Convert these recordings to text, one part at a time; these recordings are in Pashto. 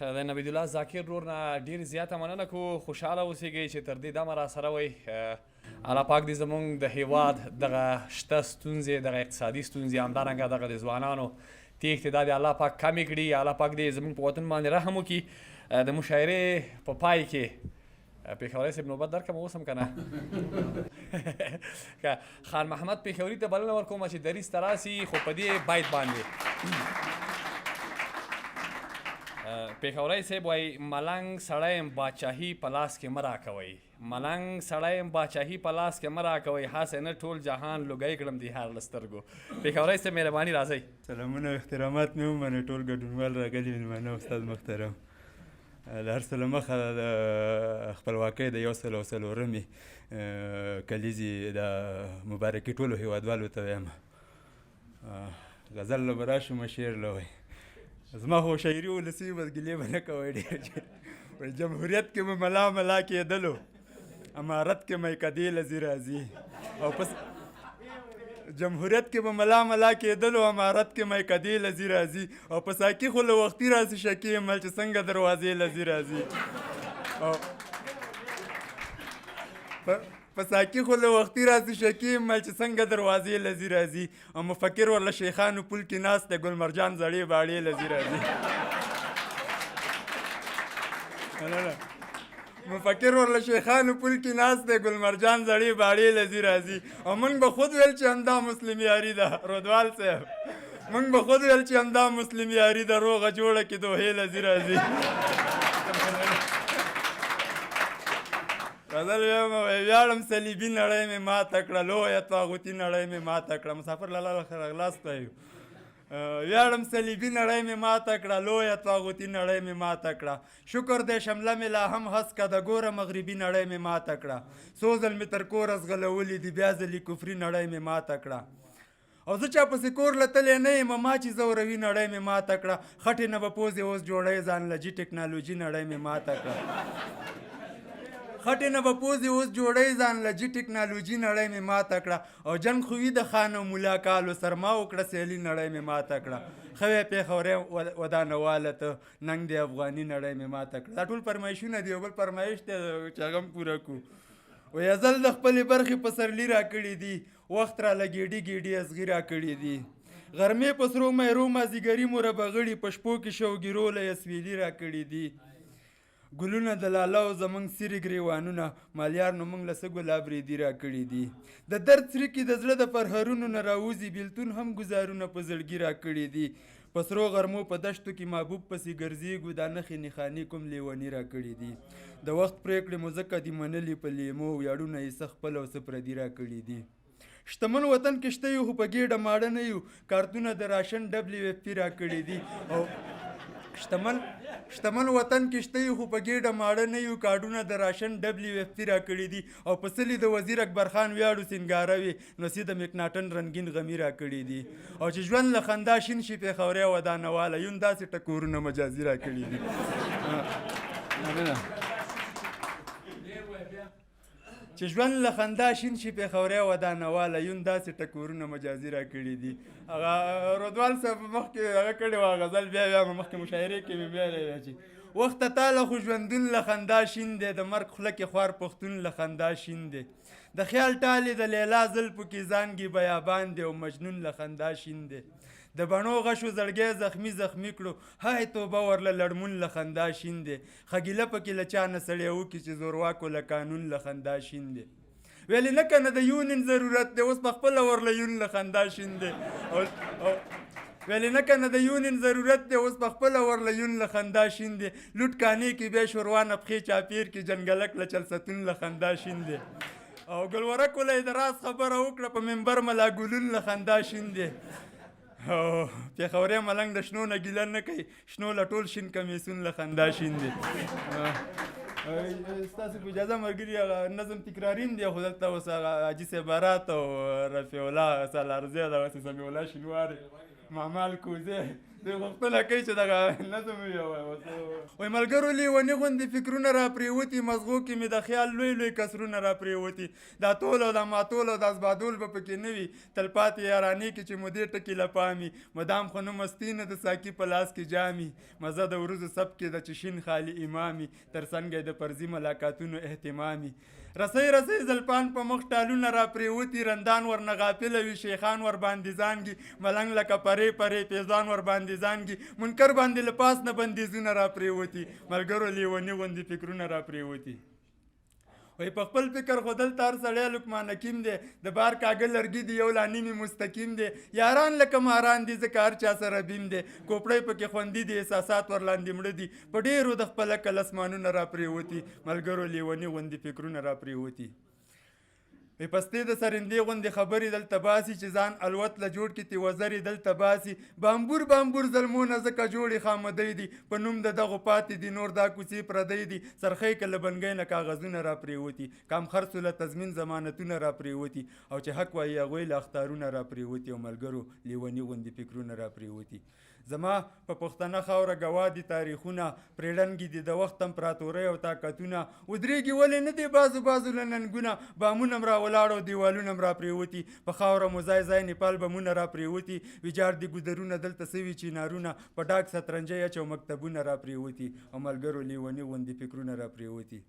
د نبید الله ذاکر ورور نه ډېر زیاته مننه کوو. خوشحاله اوسېږئ چې تر دې دمه راسره وئ. الله پاک دې زموږ د هیواد دغه شته ستونزې، دغه اقتصادي ستونزې، همدارنګه دغه د ځوانانو تېښتې، دا د الله پاک کمې کړي. الله پاک دې زموږ په وطن باندې رحم وکړي. د مشاعرې په پای کې پېښوري صاحب نوبت درکړم اوس هم که نه خان محمد پېښوري ته بلنه ورکوم چې دریځ ته راسي، خو په دې بیت باندې پېښوری صاحب وایي ملنګ سړی یم باچاهي په لاس کې مه راکوئ، ملنګ سړی یم باچاهي په لاس کې مه راکوئ، هسې نه ټول جهان لوګی کړم د هر له سترګو. پېښوری صاحب مهرباني راځئ. سلامونه او احترامات مې ومنئ ټول ګډونوال راغلي مېلمانه استاد محترم. د هر څه له مخه د خپلواکۍ د 104مې کلیزې د مبارکي ټولو هېوادوالو ته وایم. غزل له به راشم شعر له وایي زما خو شاعري ولسي بس ګیلې به نه کوئ ډېر. وایي جمهوریت کې به ملا ملا کېدلو، امارت کې میکدې لذي راځي او پس جمهوریت کې به ملا ملا کېدلو، امارت کې میکدې لذي راځي او په ساقي خو له وختي راسي شکې مل چې څنګه دروازې لذي راځي او په ساقي خو له وختي راسي شکې مل چې څنګه دروازې لذي راځي او مفکر ورله شیخانو پل کې ناست دی ګل مرجان زړې باړې لذي راځي. مفکر ورله شیخانو پل کې ناست دی ګل مرجان زړې باړې لذي راځي او موږ به خود ویل چې همدا مسلم یاري ده. رودوال صاحب موږ به خود ویل چې همدا مسلم یاري ده، روغه جوړه کې دوهې لذي راځي. غزل ویاړم صلیبي نړۍ مې ماته کړه، لویه طاغوتي نړۍ مې ماته کړه. مسافر لاله راغلاست وایو ویاړم صلیبي نړۍ مې ماته کړه، لویه طاغوتي نړۍ مې ماته کړه. شکر دی شمله مې لا هم هسکه د ګوره مغربي نړۍ مې ماته کړه. څو ځل مې تر کوره ځغلولي دي بیا ځلې کفري نړۍ مې ماته کړه. او زه چا پسې کور لتلی نه یم ما چې زوروي نړۍ مې ماته کړه. خټې نه به پوزې اوس جوړی ځان لجي ټکنالوژي نړۍ مې ماته کړه. خټې نه به پوزې اوس جوړی ځان لجي ټکنالوژي نړۍ مې ماته کړه. او جنګ خوي د خان او ملا کالو سرما وکړه سیلي نړۍ مې ماته کړه. ښه وی پېښوری ودانواله ته ننګ د افغاني نړۍ مې ماته کړه. دا ټول فرمایشونه دي. یو بل فرمایش دی چې هغه هم پوره کړو. وایي ازل د خپلې برخې په سرلي را کړي دي، وخت راله ګېډې ګېډې ازغي را کړي دي. غرمې په سرو میرو مازدیګري مو ربغړي، په شپو کې شوګیرو له یسویلي را کړي دي. ګلونه د لاله او زمونږ سیرې ګریوانونه، مالیار نو موږ له څه ګلاب ریدي را کړي دي. د درد څرکې د زړه د پرهرونو نه راوځي، بیلتون هم ګزارونه په زړګي را کړي دي. په سرو غرمو په دشتو کې محبوب پسې ګرځېږو، دا نښې نښانې کوم لیوني را کړي دي. د وخت پرېکړې مو ځکه دي منلي په لیمو، ویاړونه یې څه خپل او څه پردي را کړي دي. شتمن وطن کې شته یو خو په ګېډه ماړه نه یو، کارتونه د راشن WFP را کړي دي. او شتمن وطن کې شته یو خو په ګېډه ماړه نه یو، کارډونه د راشن WFP را کړي دي. او په څلي د وزیر اکبر خان ویاړو سینګاروي، نسي د مکناټن رنګین غمي را کړي دي. او چې ژوند له خندا شین شي پېښوری ودانواله، یون داسې ټکورونه مجازي را کړي دي. چې ژوند له خندا شین شي پېښوری ودانواله، یون داسې ټکورونه مجازي را کړي دي. هغه رودوال صاحب مخکې هغه کړې وه غزل، بیا مخکې مشاعرې کې مې بیا چې وخته تاله خو ژوندون له خندا شین دی، د مرګ خوله کې خوار پښتون له خندا شین دی. د خیال ټالې د لیلا زلفو کې زانګې بیابان دی، او مجنون له خندا شین دی. د بڼو غشو زړګی زخمي زخمي کړو، های توبه ورله لړمون له خندا شین دی. خګیله پکې له چا نه سړی وکړي چې زورواکو له قانون له خندا شین دی. ویلې نه کنه د یونین ضرورت دی، اوس په خپله ورله یون له خندا شین دی. ویلې نه کنه د یونین ضرورت دی، اوس په خپله ورله یون له خندا شین دی. لوټ کانې کې بیا شوروا نه پښې چاپیر کې جنګلک له چلستون له خندا شین دی. او ګلورک وله یې د راز خبره وکړه، په منبر ملا ګلون له خندا شین دی. پېښوری ملنګ د شنو نه ګیله نه کوي، شنو له ټول شین کمیسون له خندا شین دی. ستاسو په اجازه ملګري هغه نظم تکرارین دی، خو دلته اوس هغه حاجي صاحب بارات او رفیع الله سالارزی دغسې سمیع الله شینواري مامال کوزی دوی غوښتنه کوي چې دغه نظم ووایي. وای ملګرو لیوني غوندې فکرونه را پرېوتي مزغو کې مې د خیال لوی لوی کسرونه را پرېوتي دا تول او دا ماتول او دا زبادول به پکې نه وي تلپاتې یارانې کې چې مو دې ټکي لپامي مدام خو نه مستي نه د ساقي په لاس کې جامي مزه د ورځو سب کې د چشین خالي امامي تر څنګه د فرضي ملاقاتونو اهتمامي رسۍ رسۍ زلپان په مخ ټالونه را پرېوتي رندان ورنه غافله وي شیخان ور باندې زانګي ملنګ لکه پرې پرې پیزان ور باندې زانګي منکر باندې له پاس نه بندیزونه را پرېوتي ملګرو لیوني غوندې فکرونه را پرېوتي وای په خپل فکر خو دلته هر سړی لقمان حکیم دی د بار کاږه لرګي دی یو لا نیمې مستقیم دی یاران لکه ماران دي ځکه هر چا سره بیم دی کوپړی پکې خوندي دي احساسات ورلاندې مړه دي په ډېرو د خپل عقل اسمانونه را پرېوتي ملګرو لیوني غوندې فکرونه را پرېوتي پستې د سرندې غوندې خبرې دلته باسي چې ځان الوت له جوړ کې تی وزرې دلته باسي بامبور بامبور ظلمونه ځکه جوړې خامدی دي په نوم د دغو پاتې دي نور دا کوڅې پردی دي سرخۍ که له بنګۍ نه کاغذونه را پرېوتي کام خرڅو له تضمین ضمانتونه را پرېوتي او چې حق وایي هغوی له اختارونه را پرېوتي او ملګرو لیوني غوندې فکرونه را پرېوتي زما په پښتنه خاوره ګوا دي تاریخونه پرېړنګي دي د وخت امپراتورۍ او طاقتونه ودرېږي ولې نه دي بازو بازو له ننګونه بامونه م را ولاړ او دیوالونه م را پرېوتي په خاوره مو ځای ځای نیپال بمونه را پرېوتي ویجاړ دي ګودرونه دلته سوي چینارونه په ډاک سترنجۍ اچ او مکتبونه را پرېوتي او ملګرو لیوني غوندې فکرونه را پرېوتي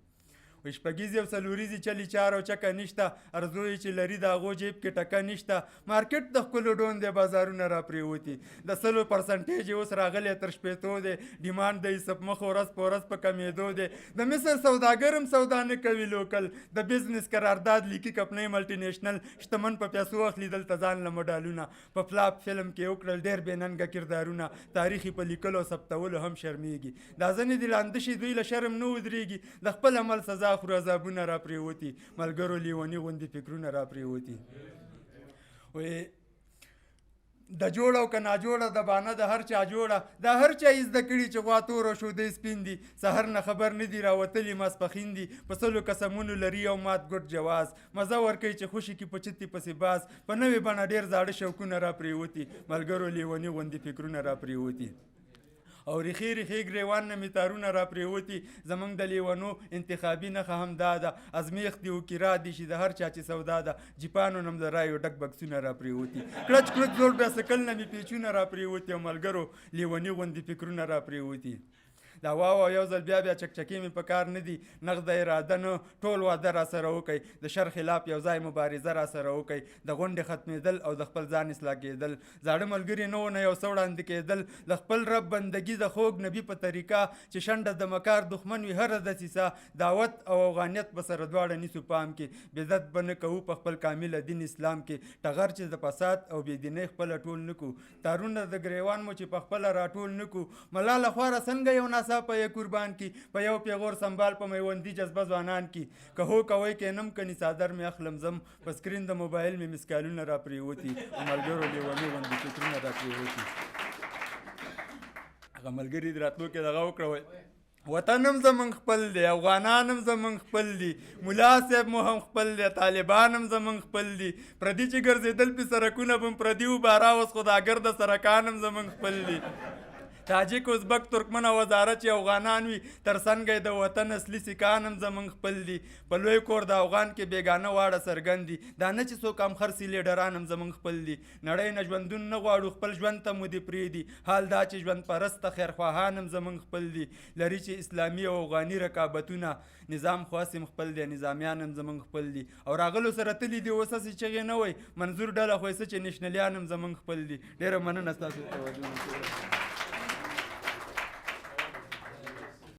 وای شپږیزې او څلوریزې چلې چار او چکه نشته ارزو یې چې لري د هغو جیب کې ټکه نشته مارکیټ د ښکلو ډون دی بازارونه را پرېوتي د 100% اوس راغلی تر شپېتو دی ډیمانډ د حسب مخ ورځ په ورځ په کمېدو دی د مصر سوداګر هم سودا نه کوي لوکل د بزنس قرارداد لیکي کمپنۍ ملټي نیشنل شتمن په پیسو اخلي دلته ځان له مډالونه په فلاپ فلم کې وکړل ډېر بې ننګه کردارونه تاریخي په لیکلو او ثبتولو هم شرمېږي دا ځنې دي ړانده شي دوی له شرم نه ودرېږي د خپل عمل سزا خورو عذابونه را پرېوتي ملګرو لیوني غوندې فکرونه را پرېوتي وایي د جوړه او که ناجوړه د بانه د هر چا جوړه دا هر چا یې زده کړي چې غوا توره شودی سپین دي سحر نه خبر نه دي راوتلي ماسپښین دي په سلو قسمونو لري او مات ګډ جواز مزه ورکوي چې خوشي کې په چتي پسې باز په نوې بڼه ډېر زاړه شوقونه را پرېوتي ملګرو لیوني غوندې فکرونه را پرېوتي او ریخي ریخي ګریوان نه مې تارونه را پرېوتي زموږ د لیونو انتخابي نښه هم دا ده ازمیښت دي وکرا دي چې د هر چا چې سودا ده جیپانو نه م د رایو ډک بکسونه را پرېوتي کړچ کړچ زوړ بایسکل نه مې پیچونه را پرېوتي او ملګرو لیوني غوندې فکرونه را پرېوتي دا واو یو ځل بیا بیا چکچکې مې په کار نه دي نغده اراده نه ټول واده را سره وکړئ د شر خلاف یو ځای مبارزه را سره وکړئ د غونډې ختمېدل او د خپل ځان اصلاح کېدل زاړه ملګري نه نه یو څه وړاندې کېدل د خپل رب بندګي د خوږ نبي په طریقه چې شنډه د مکار دښمن وي هره دسیسه دعوت او افغانیت به سره دواړه نیسو پام کې بدعت به نه کوو په خپل کامل دین اسلام کې ټغر چې د فساد او بېدینۍ خپله ټول نه کړو تارونه د ګریوان مو چې په خپله راټول نه کړو ملاله خواره څنګه یو ناڅاپه یې قربان کی په یو پیغور سنبال په میوندي جذبه ځوانان کی که هو کوي کې نم کني صادر مې اخلم زم په سکرین د موبایل مې مسکالونه را پرېوتي او ملګرو لیوني غوندې فکرونه را پرېوتي هغه ملګري د راتلو کې دغه وکړه وطن هم زمونږ خپل دی افغانان هم زمونږ خپل دي ملا صاحب مو هم خپل دی طالبان هم زمونږ خپل دي پردي چې ګرځېدل پې سرکونه به هم پردي وباره اوس خو دا ګرده سرکان هم زمونږ خپل دي تاجک ازبک ترکمن او هزاره چې افغانان وي تر څنګه د وطن اصلي سیکان هم زمونږ خپل دي په لوی کور د افغان کې بیګانه واړه څرګند دي دا نه چې څوک هم خرڅي لیډران هم زمونږ خپل دي نړۍ نه ژوندون نه غواړو خپل ژوند ته مو دې پرېږدي حال دا چې ژوند پرسته خیرخواهان هم زمونږ خپل دي لري چې اسلامي او افغاني رقابتونه نظام خاص هم خپل دی نظامیان هم زمونږ خپل دي او راغلو سره تلي دي اوس هسې چغې نه وایي منظور ډله خو یې څه چې نشنلیان هم زمونږ خپل دي ډېره مننه ستاسو توجه